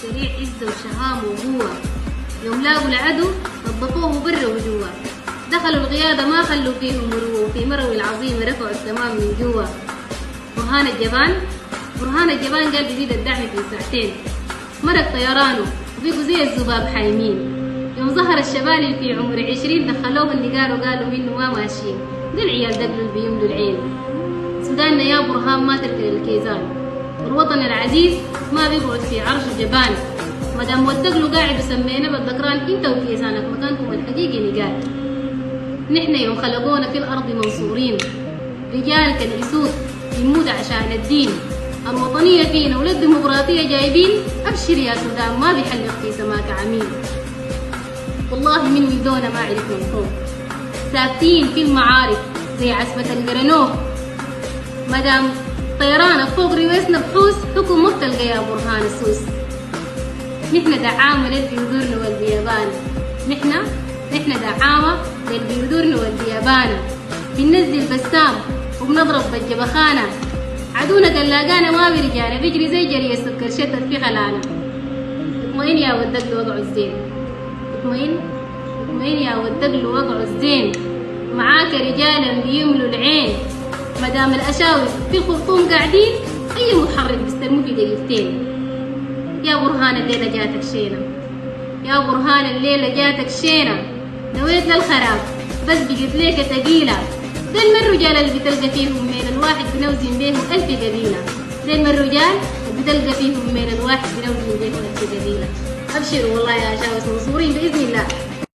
سريع عزة وشهامة وقوة. يوم لاقوا العدو نظفوه برا وجوا، دخلوا القيادة ما خلوا فيهم مروة، وفي مروي العظيم رفعوا التمام من جوا. برهان الجبان قال بيزيد الدعم في ساعتين، مرق طيرانه وبقوا زي الذباب حايمين. يوم ظهر الشباب في عمر 20 دخلوه النقار وقالوا منه ما ماشيين، دول عيال دقلوا اللي بيملوا العين. سوداننا يا برهان ما تركن الكيزان، والوطن العزيز ما بيقعد في عرش جبان. مدام ودقلوا قاعد وسمينا بالذكران، انت وكيزانك مكانكم الحقيقي نقال. نحن يوم خلقونا في الارض منصورين، رجال كالاسود يموت عشان الدين. الوطنية فينا ولد ديمقراطية جايبين، ابشر يا سودان ما بيحلق في سماك عميل. والله من ولدونا ما عرفنا الخوف، ثابتين في المعارك زي عسبة القرنوف. مدام طيرانك فوق رويسنا بحوس، حكم مبتلقى يا برهان السوس. نحن دعامة للبيودورن والبيابان، نحن دعامة للبيودورن والبيابان. بننزل بسام وبنضرب بالجبخانة، عدونا قلاقانا ما برجانا، بيجري زي جري السكر شتت في خلانا. اطمئن يا ودقل وقعوا الزين، اطمئن يا ودقل وقعوا الزين. معاك رجالا بيملوا العين، مدام الأشاوي في الخرطوم قاعدين، أي متحرك بيستلموا في دقيقتين. يا برهان الليلة جاتك شينا، يا برهان الليلة جاتك شينا. نويت للخراب بس بقيت ليك تقيلة. دل من الرجال اللي بتلقى فيهم من الواحد بنوزن بيهم 1000 قبيلة، دل من الرجال اللي بتلقى فيهم من الواحد بنوزن بيهم 1000 قبيلة. أبشروا والله يا أشاوس منصورين بإذن الله.